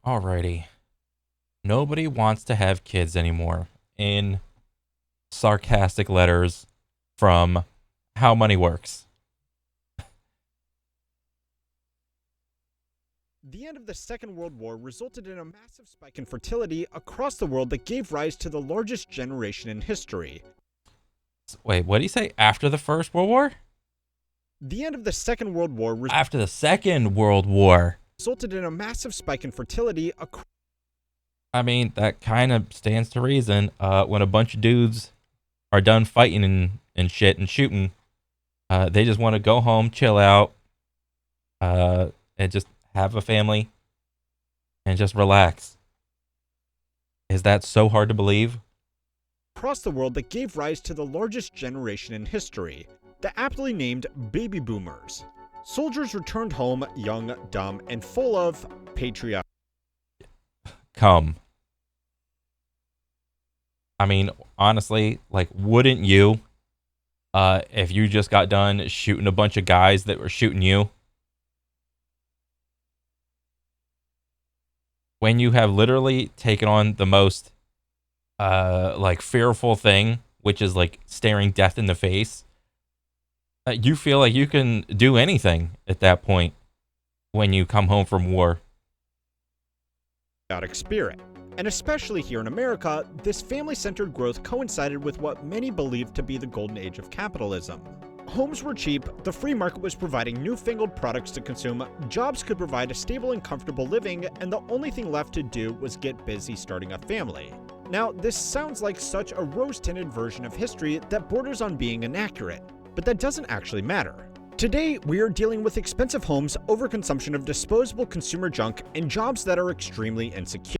Alrighty. Nobody wants to have kids anymore. In sarcastic letters from How Money Works. The end of the Second World War resulted in a massive spike in fertility across the world that gave rise to the largest generation in history. Wait, what do you say? After the First World War? The end of the Second World War After the Second World War. resulted in a massive spike in fertility across. I mean, that kind of stands to reason. When a bunch of dudes are done fighting and shit and shooting, they just want to go home, chill out, and just have a family and just relax. Is that so hard to believe? Across the world that gave rise to the largest generation in history, the aptly named baby boomers. Soldiers returned home young, dumb, and full of patriotism. Come. I mean, honestly, like, wouldn't you, if you just got done shooting a bunch of guys that were shooting you? When you have literally taken on the most, like, fearful thing, which is, like, staring death in the face, you feel like you can do anything at that point when you come home from war. Spirit. And especially here in America, this family-centered growth coincided with what many believed to be the golden age of capitalism. Homes were cheap, the free market was providing newfangled products to consume, jobs could provide a stable and comfortable living, and the only thing left to do was get busy starting a family. Now, this sounds like such a rose-tinted version of history that borders on being inaccurate, but that doesn't actually matter. Today, we are dealing with expensive homes, overconsumption of disposable consumer junk, and jobs that are extremely insecure.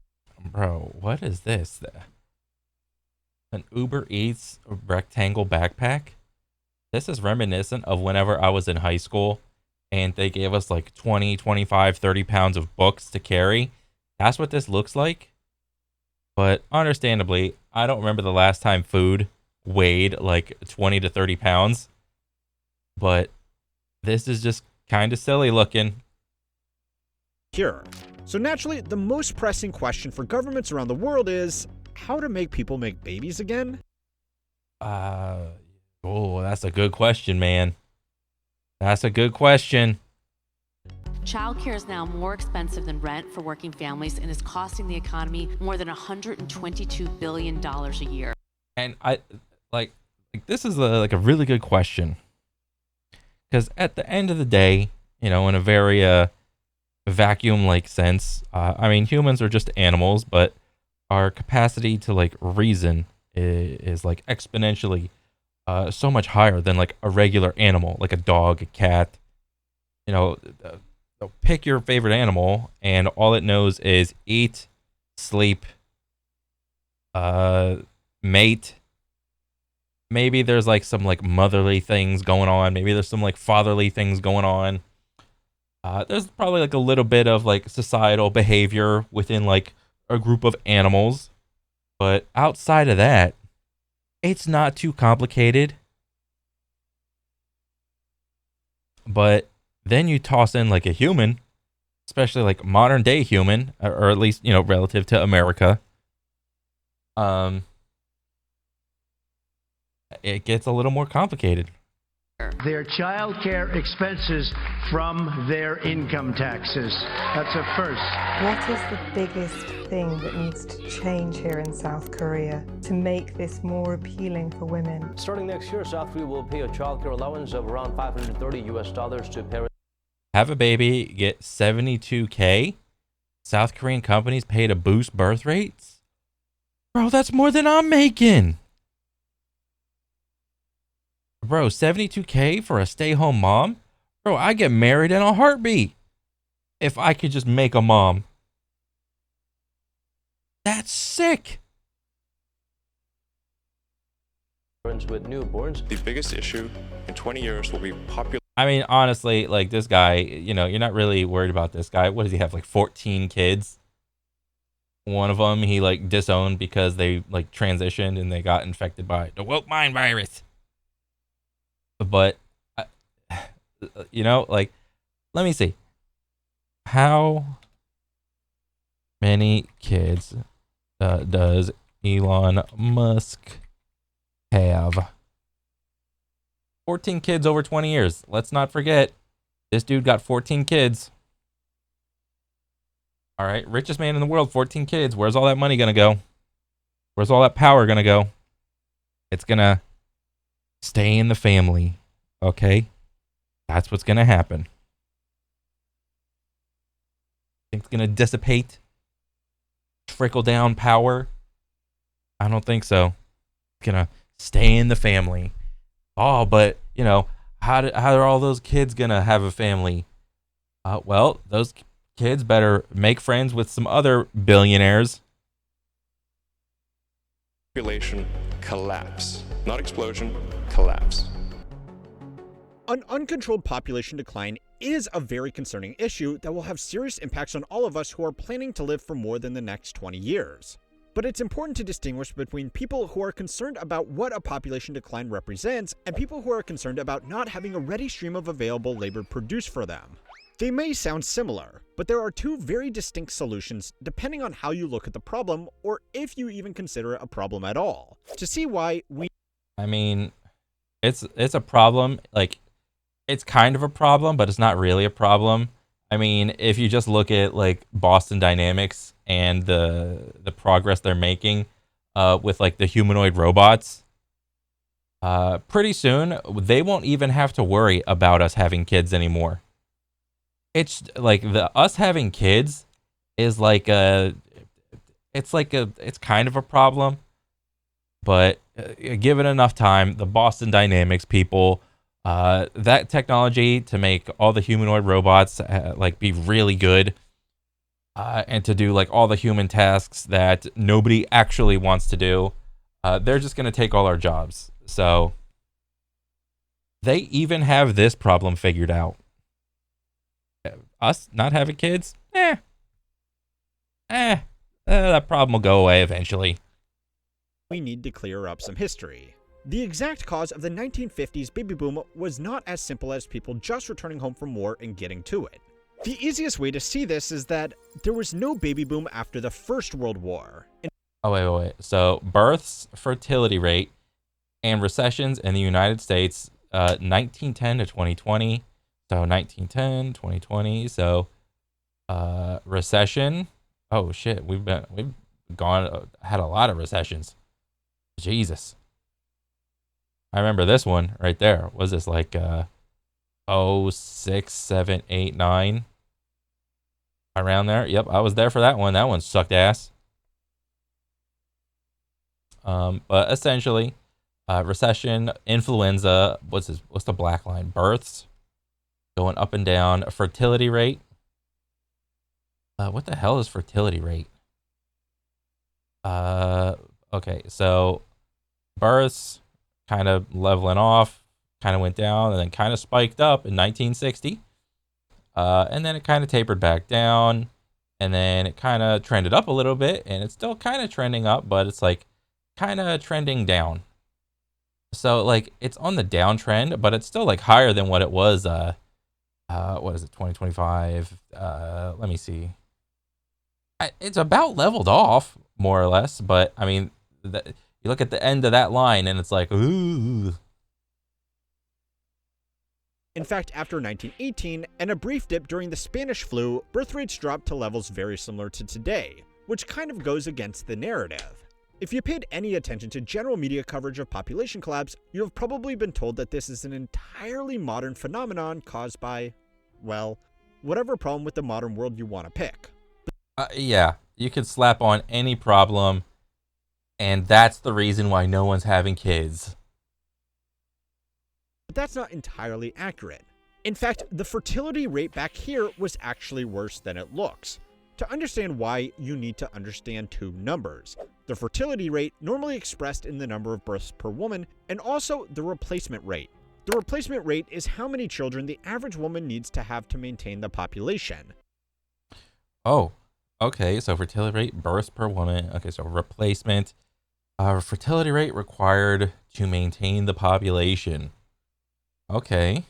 Bro, what is this? An Uber Eats rectangle backpack? This is reminiscent of whenever I was in high school and they gave us like 20, 25, 30 pounds of books to carry. That's what this looks like. But understandably, I don't remember the last time food weighed like 20 to 30 pounds. But this is just kind of silly looking. Here. So naturally, the most pressing question for governments around the world is how to make people make babies again? Oh, that's a good question, man. That's a good question. Childcare is now more expensive than rent for working families and is costing the economy more than $122 billion a year. And I like this is like a really good question. Because at the end of the day, you know, in a very vacuum-like sense, I mean, humans are just animals, but our capacity to like reason is like exponentially so much higher than like a regular animal, like a dog, a cat. You know, pick your favorite animal, and all it knows is eat, sleep, mate. Maybe there's like some like motherly things going on. Maybe there's some like fatherly things going on. There's probably like a little bit of like societal behavior within like a group of animals. But outside of that, it's not too complicated. But then you toss in like a human, especially like modern day human, or at least, you know, relative to America. It gets a little more complicated. Their child care expenses from their income taxes. That's a first. What is the biggest thing that needs to change here in South Korea to make this more appealing for women? Starting next year, South Korea will pay a child care allowance of around $530 to parents. Have a baby, get 72K. South Korean companies pay to boost birth rates. Bro, that's more than I'm making. Bro, 72K for a stay-home mom? Bro, I get married in a heartbeat if I could just make a mom. That's sick. With newborns. The biggest issue in 20 years will be population. I mean, honestly, like this guy, you know, you're not really worried about this guy. What does he have, like 14 kids? One of them he like disowned because they like transitioned and they got infected by the woke mind virus. But, you know, like, let me see. How many kids does Elon Musk have? 14 kids over 20 years. Let's not forget, this dude got 14 kids. All right, richest man in the world, 14 kids. Where's all that money gonna go? Where's all that power gonna go? It's gonna stay in the family, okay? That's what's gonna happen. Think it's gonna dissipate? Trickle down power? I don't think so. It's gonna stay in the family. Oh, but you know, how are all those kids gonna have a family? Well, those kids better make friends with some other billionaires. Population collapse. Not explosion, collapse. An uncontrolled population decline is a very concerning issue that will have serious impacts on all of us who are planning to live for more than the next 20 years. But it's important to distinguish between people who are concerned about what a population decline represents and people who are concerned about not having a ready stream of available labor produced for them. They may sound similar, but there are two very distinct solutions depending on how you look at the problem or if you even consider it a problem at all. To see why I mean, it's a problem. Like, it's kind of a problem, but it's not really a problem. I mean, if you just look at like Boston Dynamics and the progress they're making with like the humanoid robots, pretty soon they won't even have to worry about us having kids anymore. It's like us having kids is like it's kind of a problem, but given enough time, the Boston Dynamics people, that technology to make all the humanoid robots like be really good, and to do like all the human tasks that nobody actually wants to do, they're just gonna take all our jobs. So they even have this problem figured out. Us not having kids, that problem will go away eventually. we need to clear up some history. The exact cause of the 1950s baby boom was not as simple as people just returning home from war and getting to it. The easiest way to see this is that there was no baby boom after the First World War. Oh, wait. So births, fertility rate, and recessions in the United States, 1910 to 2020. So 1910, 2020. So recession. Oh shit, we've had a lot of recessions. Jesus. I remember this one right there. Was this like 06, 7, 8, 9? Around there? Yep, I was there for that one. That one sucked ass. But essentially, recession, influenza, what's the black line? Births going up and down. Fertility rate. What the hell is fertility rate? Okay, so births kind of leveling off, kind of went down, and then kind of spiked up in 1960. And then it kind of tapered back down, and then it kind of trended up a little bit, and it's still kind of trending up, but it's like kind of trending down. So like it's on the downtrend, but it's still like higher than what it was. What is it? 2025. Let me see. It's about leveled off more or less, but I mean, you look at the end of that line, and it's like, ooh. In fact, after 1918 and a brief dip during the Spanish flu, birth rates dropped to levels very similar to today, which kind of goes against the narrative. If you paid any attention to general media coverage of population collapse, you have probably been told that this is an entirely modern phenomenon caused by, well, whatever problem with the modern world you want to pick. Yeah, you could slap on any problem, and that's the reason why no one's having kids. But that's not entirely accurate. In fact, the fertility rate back here was actually worse than it looks. To understand why, you need to understand two numbers. The fertility rate, normally expressed in the number of births per woman, and also the replacement rate. The replacement rate is how many children the average woman needs to have to maintain the population. Oh, okay, so fertility rate, births per woman. Okay, so replacement. Fertility rate required to maintain the population. Okay.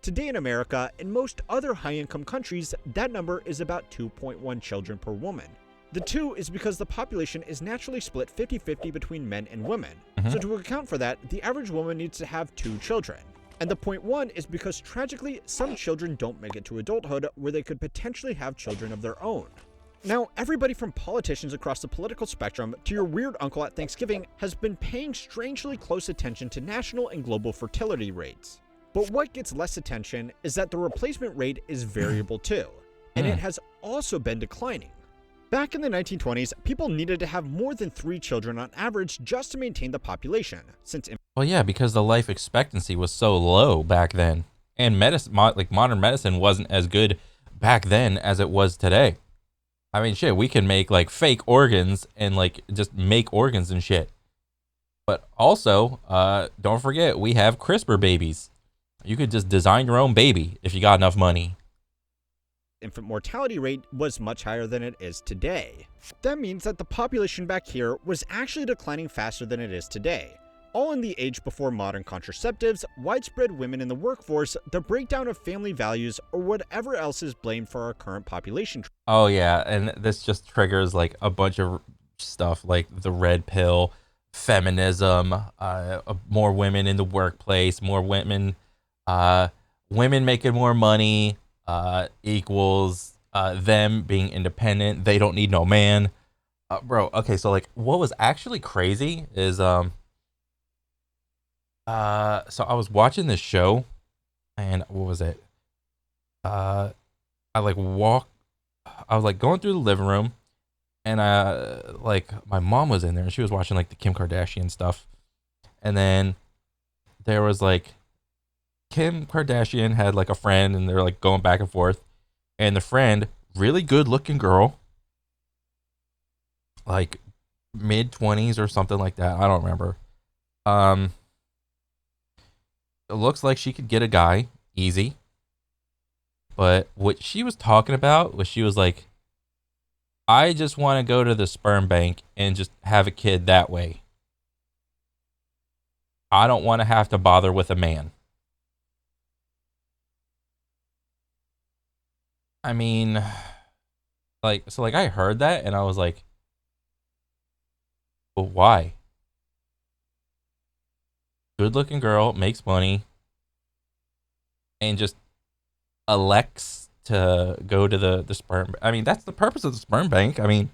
Today in America and most other high-income countries, that number is about 2.1 children per woman. The 2 is because the population is naturally split 50-50 between men and women. So to account for that, the average woman needs to have 2 children. And the 0.1 is because tragically, some children don't make it to adulthood where they could potentially have children of their own. Now, everybody from politicians across the political spectrum to your weird uncle at Thanksgiving has been paying strangely close attention to national and global fertility rates. But what gets less attention is that the replacement rate is variable too, and it has also been declining. Back in the 1920s, people needed to have more than 3 children on average just to maintain the population, since Well, yeah, because the life expectancy was so low back then, and medicine, modern medicine, wasn't as good back then as it was today. I mean, shit, we can make like fake organs and like just make organs and shit. But also, don't forget, we have CRISPR babies. You could just design your own baby if you got enough money. infant mortality rate was much higher than it is today. That means that the population back here was actually declining faster than it is today. All in the age before modern contraceptives, widespread women in the workforce, the breakdown of family values, or whatever else is blamed for our current population. Oh yeah, and this just triggers like a bunch of stuff like the red pill, feminism, more women in the workplace, more women, women making more money, equals them being independent. They don't need no man. Bro, okay, so like what was actually crazy is so I was watching this show, and what was it? I was like going through the living room, and like my mom was in there, and she was watching like the Kim Kardashian stuff, and then there was like Kim Kardashian had like a friend, and they're like going back and forth, and the friend, really good looking girl, like mid-20s or something like that, I don't remember. It looks like she could get a guy easy. But what she was talking about was she was like, I just want to go to the sperm bank and just have a kid that way. I don't want to have to bother with a man. I mean, like, so like I heard that and I was like, but why? Good looking girl, makes money, and just elects to go to the sperm. I mean, that's the purpose of the sperm bank. I mean,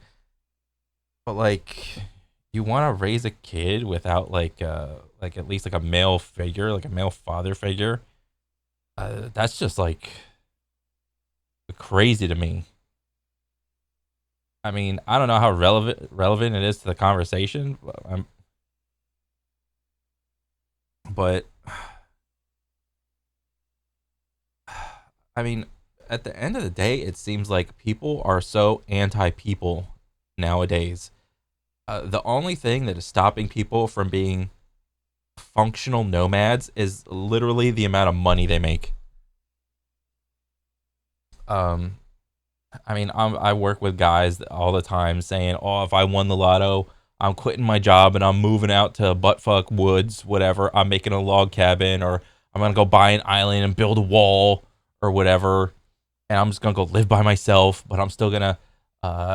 but like, you want to raise a kid without like at least like a male figure, like a male father figure. That's just like crazy to me. I mean, I don't know how relevant it is to the conversation. But I mean, at the end of the day, it seems like people are so anti-people nowadays. The only thing that is stopping people from being functional nomads is literally the amount of money they make. I mean, I work with guys all the time saying, "Oh, if I won the lotto, I'm quitting my job and I'm moving out to buttfuck woods, whatever. I'm making a log cabin, or I'm gonna go buy an island and build a wall or whatever, and I'm just gonna go live by myself, but I'm still gonna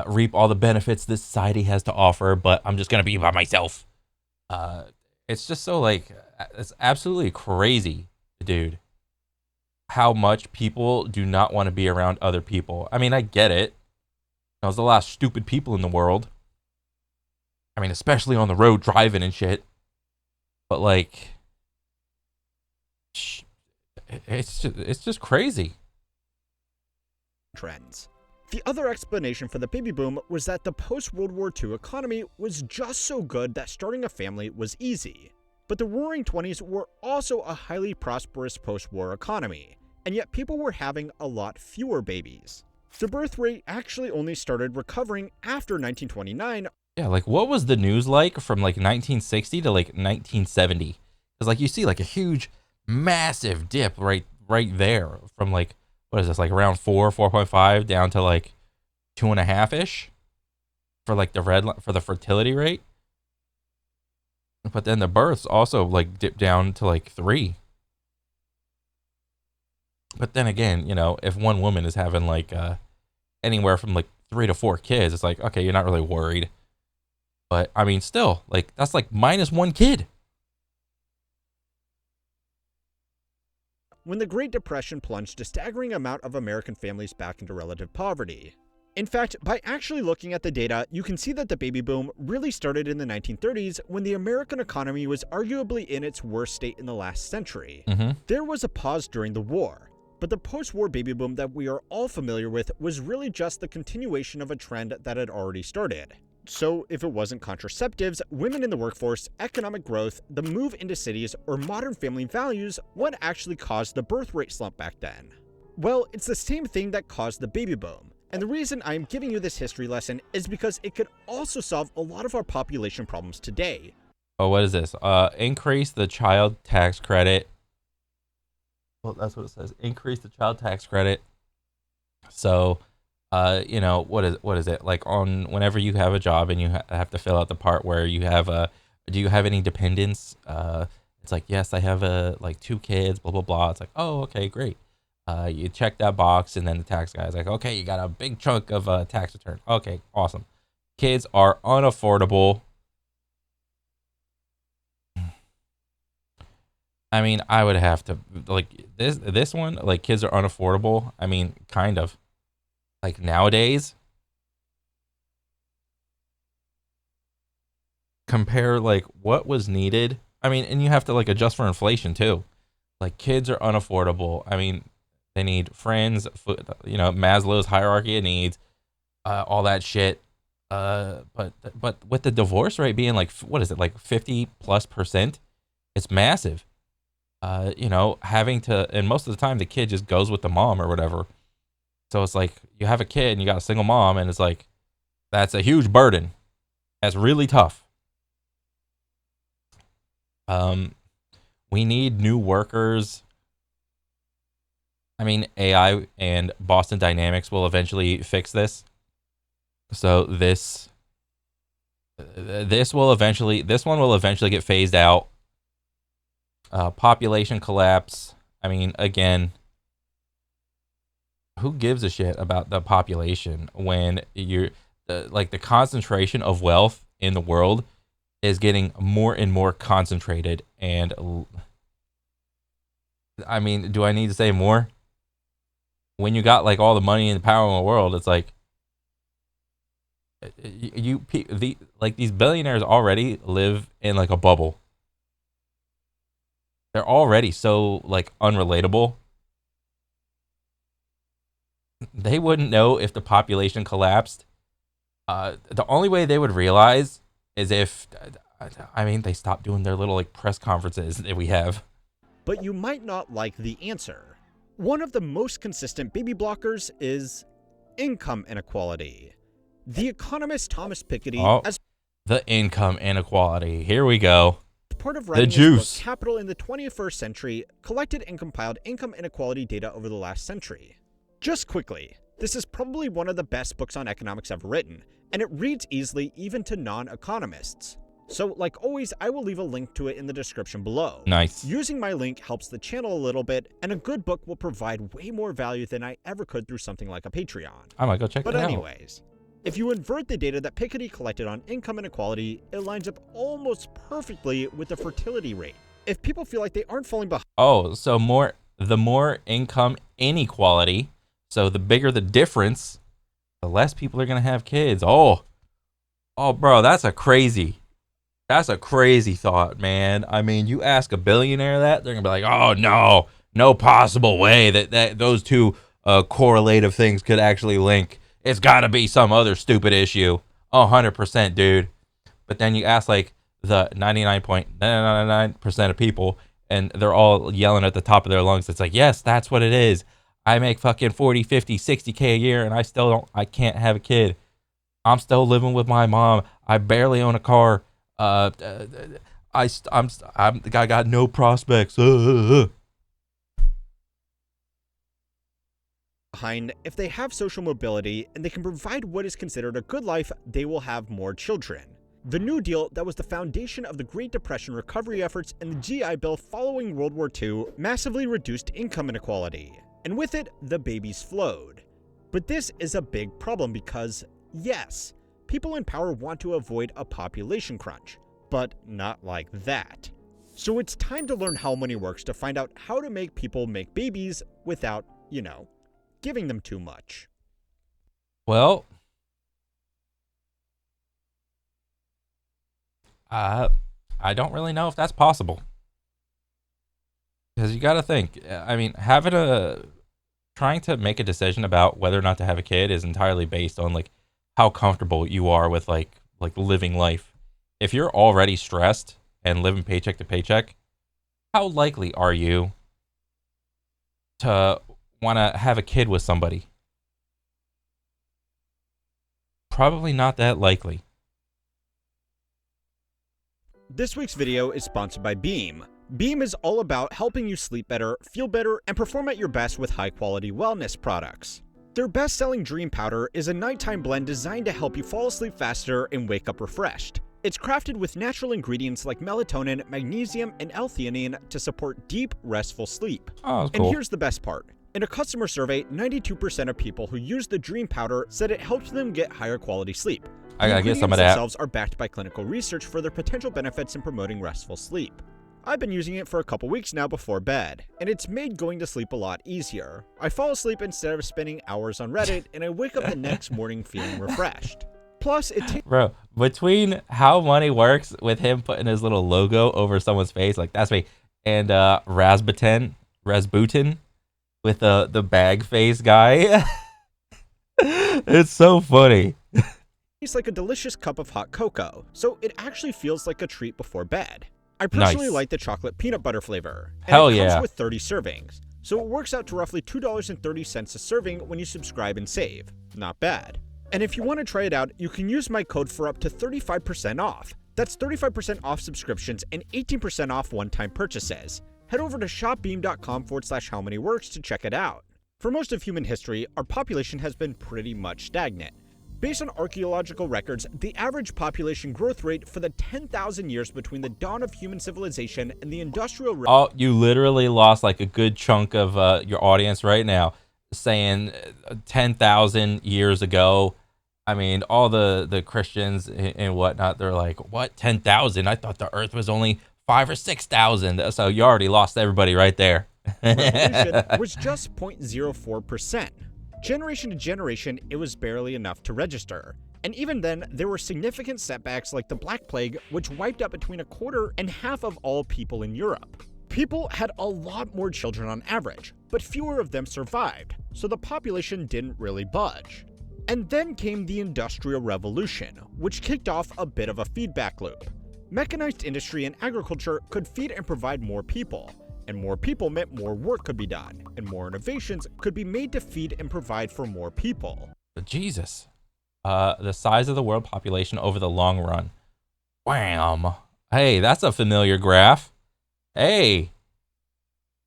reap all the benefits this society has to offer, but I'm just gonna be by myself." It's just so like, it's absolutely crazy, dude, how much people do not want to be around other people. I mean, I get it. There's a lot of stupid people in the world. I mean, especially on the road driving and shit. But like, it's just crazy. Trends. The other explanation for the baby boom was that the post-World War II economy was just so good that starting a family was easy. But the Roaring '20s were also a highly prosperous post-war economy, and yet people were having a lot fewer babies. The birth rate actually only started recovering after 1929. Yeah, like what was the news like from like 1960 to like 1970? Because like you see like a huge, massive dip right there from like, what is this, like around 4.5 down to like 2.5-ish for like for the fertility rate. But then the births also like dipped down to like 3. But then again, if one woman is having like anywhere from like 3 to 4 kids, it's like, okay, you're not really worried. But I mean, still, like, that's like -1 kid. When the Great Depression plunged a staggering amount of American families back into relative poverty. In fact, by actually looking at the data, you can see that the baby boom really started in the 1930s when the American economy was arguably in its worst state in the last century. There was a pause during the war, but the post-war baby boom that we are all familiar with was really just the continuation of a trend that had already started. So if it wasn't contraceptives, women in the workforce, economic growth, the move into cities, or modern family values, what actually caused the birth rate slump back then? Well, it's the same thing that caused the baby boom. And the reason I'm giving you this history lesson is because it could also solve a lot of our population problems today. Oh, what is this? Increase the child tax credit. Well, that's what it says. Increase the child tax credit. So, what is it? Like whenever you have a job and you have to fill out the part where you have do you have any dependents? It's like, yes, I have like 2 kids, blah, blah, blah. It's like, oh, okay, great. You check that box, and then the tax guy's like, okay, you got a big chunk of tax return. Okay, awesome. Kids are unaffordable. I mean, I would have to, like, this one, like, kids are unaffordable. I mean, kind of. Like, nowadays, compare, like, what was needed. I mean, and you have to, like, adjust for inflation, too. Like, kids are unaffordable. I mean, they need friends, Maslow's hierarchy of needs, all that shit. But with the divorce rate being like, what is it, like 50+%? It's massive. Having to, and most of the time the kid just goes with the mom or whatever. So it's like you have a kid and you got a single mom, and it's like, that's a huge burden. That's really tough. We need new workers. I mean, AI and Boston Dynamics will eventually fix this. So this one will eventually get phased out. Population collapse. I mean, again, who gives a shit about the population when you're like, the concentration of wealth in the world is getting more and more concentrated? And I mean, do I need to say more? When you got like all the money and power in the world, it's like these billionaires already live in like a bubble. They're already so like unrelatable. They wouldn't know if the population collapsed. The only way they would realize is if, I mean, they stopped doing their little like press conferences that we have. But you might not like the answer. One of the most consistent baby blockers is income inequality. The economist Thomas Piketty, as the income inequality. Here we go. part of writing his book Capital in the 21st Century, collected and compiled income inequality data over the last century. Just quickly, this is probably one of the best books on economics ever written, and it reads easily even to non-economists. So, like always, I will leave a link to it in the description below. Nice. Using my link helps the channel a little bit, and a good book will provide way more value than I ever could through something like a Patreon. I might go check that out. But anyways, if you invert the data that Piketty collected on income inequality, it lines up almost perfectly with the fertility rate. If people feel like they aren't falling behind... Oh, so the more income inequality, so the bigger the difference, the less people are going to have kids. Oh, bro, that's a crazy thought, man. I mean, you ask a billionaire that, they're gonna be like, oh, no possible way that those two correlative things could actually link. It's gotta be some other stupid issue. 100%, dude. But then you ask like the 99.999% of people, and they're all yelling at the top of their lungs. It's like, yes, that's what it is. I make fucking 40, 50, 60K a year, and I can't have a kid. I'm still living with my mom. I barely own a car. I got no prospects. Behind, if they have social mobility and they can provide what is considered a good life, they will have more children. The New Deal, that was the foundation of the Great Depression recovery efforts, and the GI Bill following World War II, massively reduced income inequality. and with it, the babies flowed. But this is a big problem because, yes, people in power want to avoid a population crunch, but not like that. So it's time to learn how money works to find out how to make people make babies without, giving them too much. Well, I don't really know if that's possible. Because you got to think, I mean, trying to make a decision about whether or not to have a kid is entirely based on like how comfortable you are with like living life. If you're already stressed and living paycheck to paycheck, how likely are you to want to have a kid with somebody? Probably not that likely. This week's video is sponsored by Beam. Beam is all about helping you sleep better, feel better, and perform at your best with high-quality wellness products. Their best-selling Dream Powder is a nighttime blend designed to help you fall asleep faster and wake up refreshed. It's crafted with natural ingredients like melatonin, magnesium, and L-theanine to support deep, restful sleep. Oh, that's cool. And here's the best part. In a customer survey, 92% of people who used the Dream Powder said it helped them get higher quality sleep. I gotta get some of that. The ingredients themselves are backed by clinical research for their potential benefits in promoting restful sleep. I've been using it for a couple weeks now before bed, and it's made going to sleep a lot easier. I fall asleep instead of spending hours on Reddit, and I wake up the next morning feeling refreshed. Plus, it takes... Bro, between how money works with him putting his little logo over someone's face, like that's me, and Rasputin with the bag face guy, it's so funny. Tastes like a delicious cup of hot cocoa, so it actually feels like a treat before bed. I personally like the chocolate peanut butter flavor, and Hell it comes yeah. with 30 servings, so it works out to roughly $2.30 a serving when you subscribe and save. Not bad. And if you want to try it out, you can use my code for up to 35% off. That's 35% off subscriptions and 18% off one-time purchases. Head over to shopbeam.com/howmanyworks to check it out. For most of human history, our population has been pretty much stagnant. Based on archaeological records, the average population growth rate for the 10,000 years between the dawn of human civilization and the Industrial Revolution... Oh, you literally lost like a good chunk of your audience right now, saying 10,000 years ago. I mean, all the Christians and whatnot, they're like, what, 10,000? I thought the earth was only 5,000 or 6,000. So you already lost everybody right there. Revolution was just 0.04%. Generation to generation, it was barely enough to register. And even then, there were significant setbacks like the Black Plague, which wiped out between a quarter and half of all people in Europe. People had a lot more children on average, but fewer of them survived, so the population didn't really budge. And then came the Industrial Revolution, which kicked off a bit of a feedback loop. Mechanized industry and agriculture could feed and provide more people. And more people meant more work could be done, and more innovations could be made to feed and provide for more people. Jesus. The size of the world population over the long run. Wham. Hey, that's a familiar graph. Hey,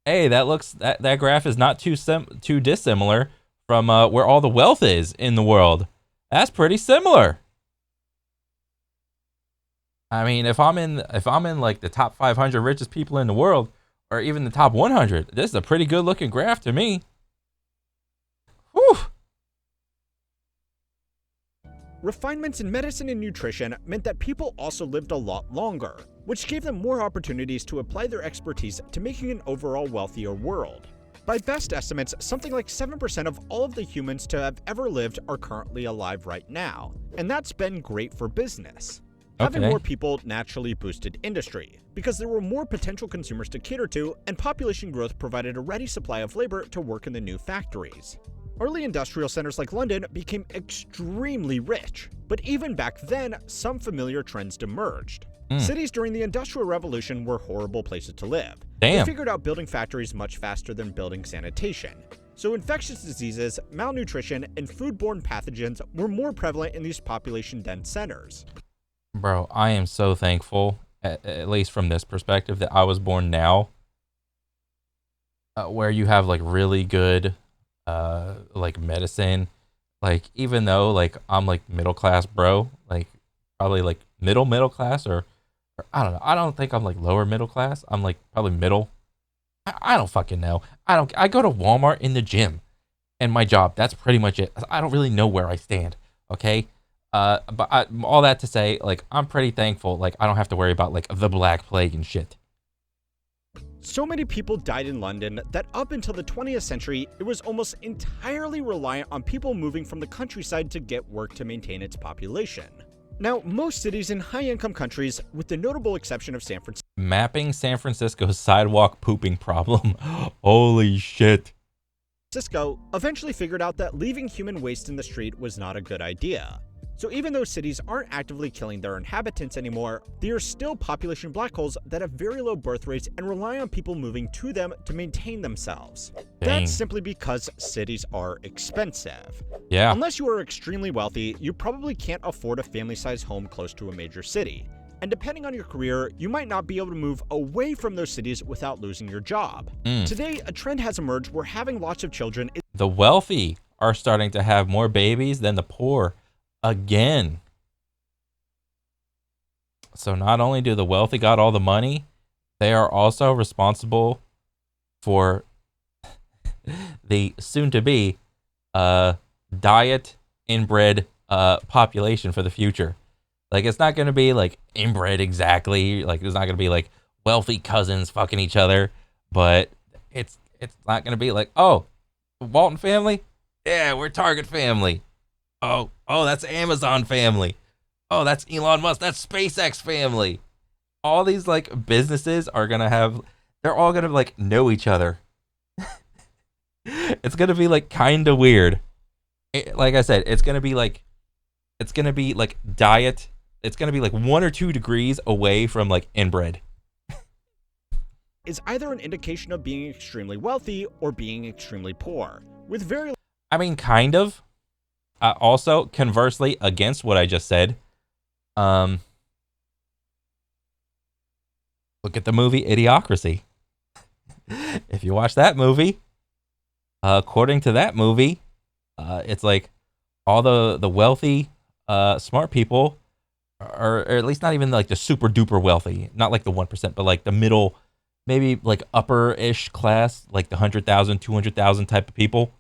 that graph is not too dissimilar from where all the wealth is in the world. That's pretty similar. I mean, if I'm in like the top 500 richest people in the world, or even the top 100, this is a pretty good looking graph to me. Whew. Refinements in medicine and nutrition meant that people also lived a lot longer, which gave them more opportunities to apply their expertise to making an overall wealthier world. By best estimates, something like 7% of all of the humans to have ever lived are currently alive right now, and that's been great for business. Having more people naturally boosted industry, because there were more potential consumers to cater to, and population growth provided a ready supply of labor to work in the new factories. Early industrial centers like London became extremely rich, but even back then, some familiar trends emerged. Cities during the Industrial Revolution were horrible places to live. Damn. They figured out building factories much faster than building sanitation. So infectious diseases, malnutrition, and foodborne pathogens were more prevalent in these population-dense centers. Bro, I am so thankful, at least from this perspective, that I was born now, where you have like really good like medicine. Like, even though like I'm like middle class, bro, like probably like middle class, or I don't know. I don't think I'm like lower middle class. I'm like probably middle. I don't fucking know. I go to Walmart in the gym and my job. That's pretty much it. I don't really know where I stand. Okay. All that to say, like, I'm pretty thankful. Like, I don't have to worry about like the Black Plague and shit. So many people died in London that up until the 20th century, it was almost entirely reliant on people moving from the countryside to get work to maintain its population. Now, most cities in high-income countries, with the notable exception of San Mapping San Francisco's sidewalk pooping problem. Holy shit. Francisco, eventually figured out that leaving human waste in the street was not a good idea. So even though cities aren't actively killing their inhabitants anymore, they are still population black holes that have very low birth rates and rely on people moving to them to maintain themselves. Dang. That's simply because cities are expensive. Yeah. Unless you are extremely wealthy, you probably can't afford a family-sized home close to a major city. And depending on your career, you might not be able to move away from those cities without losing your job. Today, a trend has emerged where having lots of children is The wealthy are starting to have more babies than the poor. Again. So not only do the wealthy got all the money, they are also responsible for the soon-to-be diet inbred population for the future. Like, it's not going to be like inbred exactly. Like, there's not going to be like wealthy cousins fucking each other, but it's not going to be like, oh, Walton family? Yeah, we're Target family. Oh, that's Amazon family. Oh, that's Elon Musk. That's SpaceX family. All these like businesses are gonna have, they're all gonna like know each other. It's gonna be like kind of weird. Like I said, it's gonna be like diet. It's gonna be like 1 or 2 degrees away from like inbred. is either an indication of being extremely wealthy or being extremely poor, with very I mean, kind of. Also, conversely, against what I just said, look at the movie Idiocracy. If you watch that movie, according to that movie, it's like all the wealthy, smart people, or at least not even like the super duper wealthy, not like the 1%, but like the middle, maybe like upper-ish class, like the 100,000, 200,000 type of people.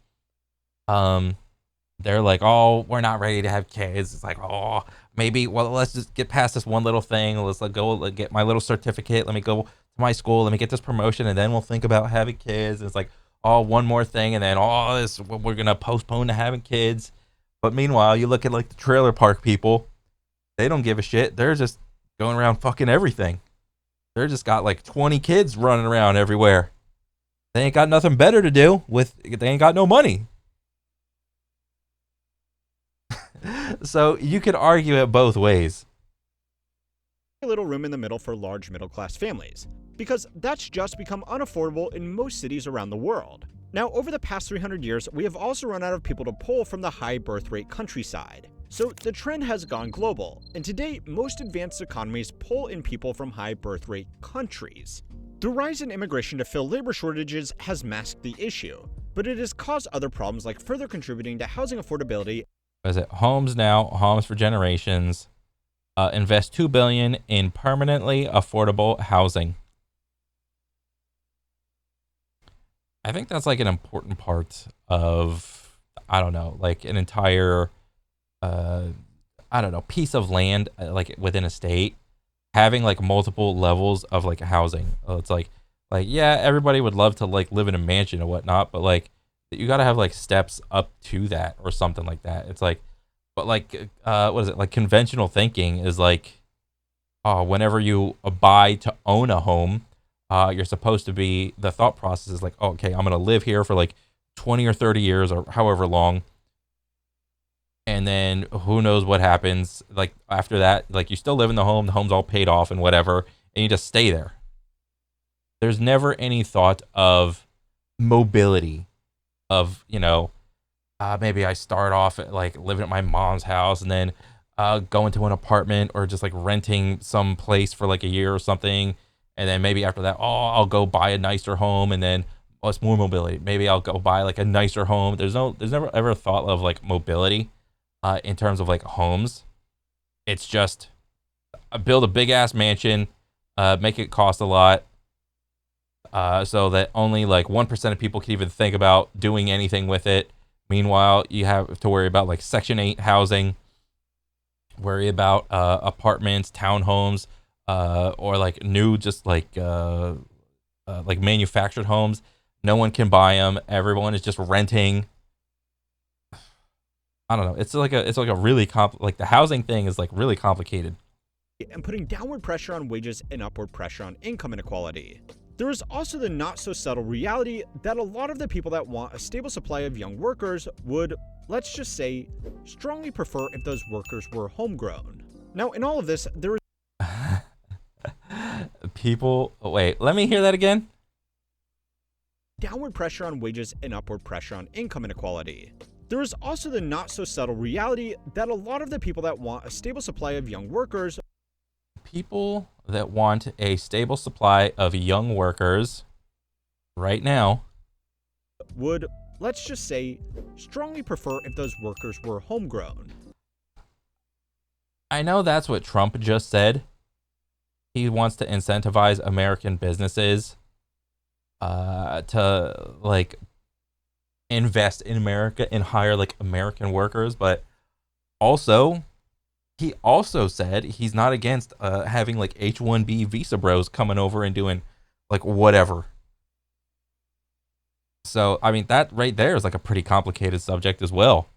They're like, oh, we're not ready to have kids. It's like, oh, maybe, well, let's just get past this one little thing. Let's go get my little certificate. Let me go to my school. Let me get this promotion, and then we'll think about having kids. And it's like, oh, one more thing, and then all this, we're going to postpone to having kids. But meanwhile, you look at like the trailer park people. They don't give a shit. They're just going around fucking everything. They're just got like 20 kids running around everywhere. They ain't got nothing better to do they ain't got no money. So you could argue it both ways. little room in the middle for large middle-class families, because that's just become unaffordable in most cities around the world. Now, over the past 300 years, we have also run out of people to pull from the high birth rate countryside. So the trend has gone global, and today, most advanced economies pull in people from high birth rate countries. The rise in immigration to fill labor shortages has masked the issue, but it has caused other problems like further contributing to housing affordability. What is it? Homes Now, Homes for Generations, invest $2 billion in permanently affordable housing. I think that's like an important part of, I don't know, like an entire, I don't know, piece of land, like within a state, having like multiple levels of like housing. It's like, yeah, everybody would love to like live in a mansion or whatnot, but like you got to have like steps up to that or something like that. It's like, but like, what is it? Like conventional thinking is like, oh, whenever you buy to own a home, you're supposed to be, the thought process is like, oh, okay, I'm going to live here for like 20 or 30 years or however long. And then who knows what happens. Like after that, like you still live in the home's all paid off and whatever, and you just stay there. There's never any thought of mobility of, you know, maybe I start off at like living at my mom's house and then go into an apartment or just like renting some place for like a year or something. And then maybe after that, oh, I'll go buy a nicer home, and then it's more mobility. Maybe I'll go buy like a nicer home. There's never ever a thought of like mobility in terms of like homes. It's just build a big ass mansion, make it cost a lot, so that only like 1% of people can even think about doing anything with it. Meanwhile, you have to worry about like Section 8 housing, worry about apartments, townhomes, or like new, just like manufactured homes. No one can buy them. Everyone is just renting. I don't know. It's like a really like the housing thing is like really complicated. And putting downward pressure on wages and upward pressure on income inequality. There is also the not-so-subtle reality that a lot of the people that want a stable supply of young workers would, let's just say, strongly prefer if those workers were homegrown. Now, in all of this, there is Wait, let me hear that again. Downward pressure on wages and upward pressure on income inequality. There is also the not-so-subtle reality that a lot of the people that want a stable supply of young workers People that want a stable supply of young workers right now would, let's just say, strongly prefer if those workers were homegrown. I know that's what Trump just said. He wants to incentivize American businesses to like invest in America and hire like American workers, but also he also said he's not against having like H-1B visa bros coming over and doing like whatever. So, I mean, that right there is like a pretty complicated subject as well.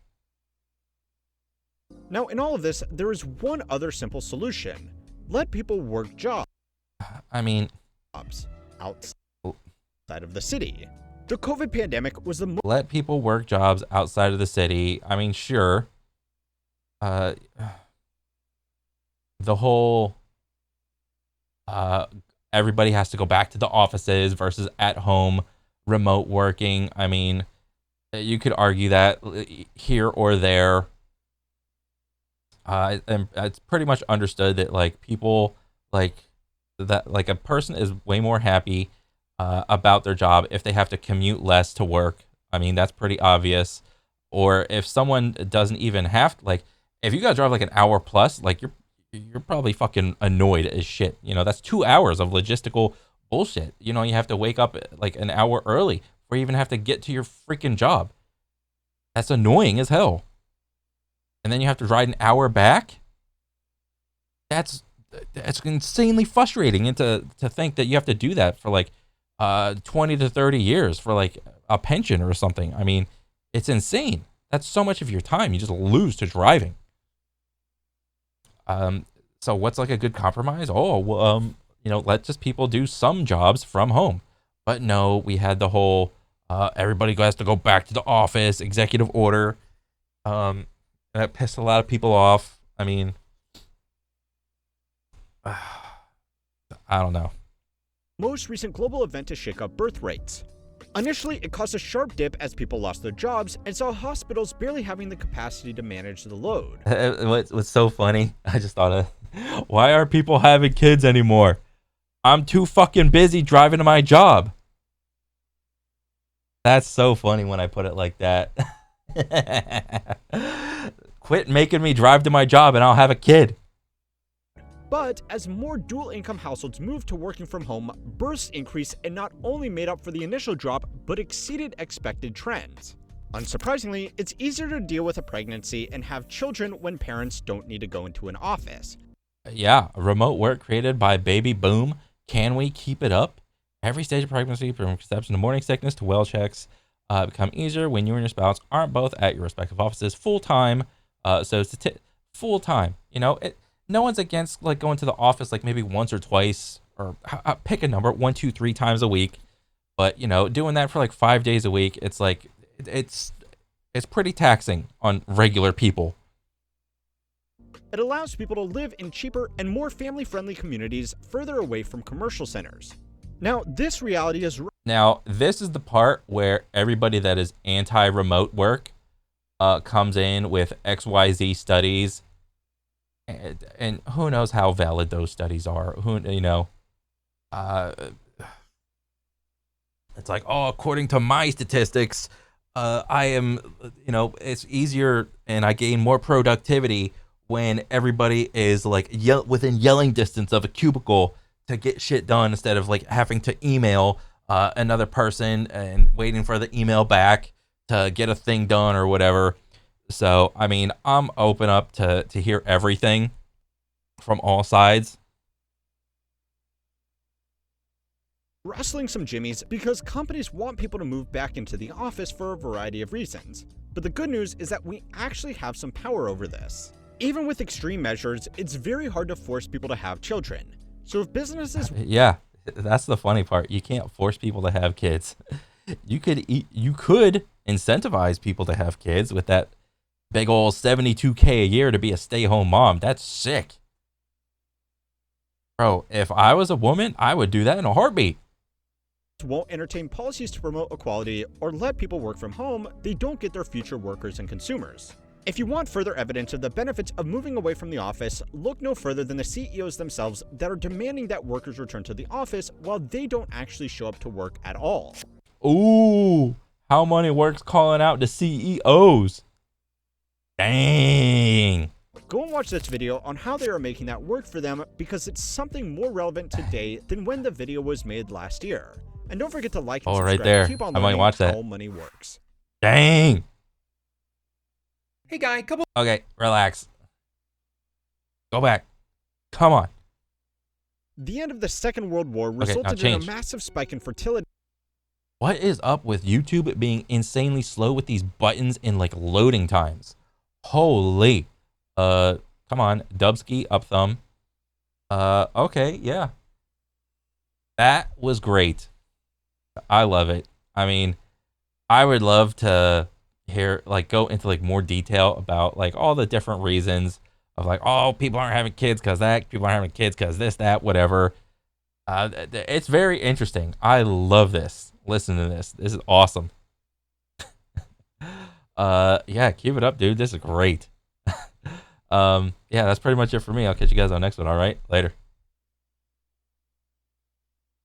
Now, in all of this, there is one other simple solution. Let people work jobs. I mean, outside of the city. The COVID pandemic was the let people work jobs outside of the city. I mean, sure. The whole everybody has to go back to the offices versus at home remote working. I mean, you could argue that here or there. And it's pretty much understood that like people like that, like a person is way more happy about their job if they have to commute less to work. I mean, that's pretty obvious. Or if someone doesn't even have to, like, if you gotta drive like an hour plus, like you're probably fucking annoyed as shit. You know, that's 2 hours of logistical bullshit. You know, you have to wake up like an hour early before you even have to get to your freaking job. That's annoying as hell. And then you have to ride an hour back. That's insanely frustrating. And to think that you have to do that for like 20 to 30 years for like a pension or something. I mean, it's insane. That's so much of your time you just lose to driving. So what's like a good compromise? Oh, well, you know, let just people do some jobs from home. But no, we had the whole everybody has to go back to the office executive order. And that pissed a lot of people off. I mean, I don't know. Most recent global event to shake up birth rates. Initially, it caused a sharp dip as people lost their jobs and saw hospitals barely having the capacity to manage the load. What's so funny, I just thought of, why are people having kids anymore? I'm too fucking busy driving to my job. That's so funny when I put it like that. Quit making me drive to my job and I'll have a kid. But as more dual-income households moved to working from home, births increased and not only made up for the initial drop, but exceeded expected trends. Unsurprisingly, it's easier to deal with a pregnancy and have children when parents don't need to go into an office. Yeah, remote work created by baby boom. Can we keep it up? Every stage of pregnancy, from conception to morning sickness to well checks, become easier when you and your spouse aren't both at your respective offices full-time. So it's full-time, you know, no one's against like going to the office like maybe once or twice, or pick a number, 1, 2, 3 times a week. But you know, doing that for like 5 days a week, it's like it's pretty taxing on regular people. It allows people to live in cheaper and more family-friendly communities further away from commercial centers. Now, this reality is... Now, this is the part where everybody that is anti-remote work comes in with XYZ studies. And who knows how valid those studies are? You know, it's like, oh, according to my statistics, I am, you know, it's easier and I gain more productivity when everybody is like within yelling distance of a cubicle to get shit done instead of like having to email another person and waiting for the email back to get a thing done or whatever. So, I mean, I'm open up to hear everything from all sides. Wrestling some jimmies because companies want people to move back into the office for a variety of reasons. But the good news is that we actually have some power over this. Even with extreme measures, it's very hard to force people to have children. So if businesses... Yeah, that's the funny part. You can't force people to have kids. You could incentivize people to have kids with that big old $72K a year to be a stay-home mom. That's sick. Bro, if I was a woman, I would do that in a heartbeat. Won't entertain policies to promote equality or let people work from home, they don't get their future workers and consumers. If you want further evidence of the benefits of moving away from the office, look no further than the CEOs themselves that are demanding that workers return to the office while they don't actually show up to work at all. Ooh, how money works calling out to CEOs. Dang. Go and watch this video on how they are making that work for them because it's something more relevant today than when the video was made last year. And don't forget to like and subscribe. Right there. Keep on I might learning watch that. how money works. Dang. Hey guy, couple. Okay, relax. Go back. Come on. The end of the Second World War resulted in a massive spike in fertility. What is up with YouTube being insanely slow with these buttons and like loading times? Holy. Come on, Dubsky, up thumb. Okay, yeah. That was great. I love it. I mean, I would love to hear, like, go into like more detail about like all the different reasons of like, oh, people aren't having kids because that, people aren't having kids because this, that, whatever. It's very interesting. I love this. Listen to this. This is awesome. Yeah, keep it up, dude. This is great. Yeah, that's pretty much it for me. I'll catch you guys on the next one. All right, later.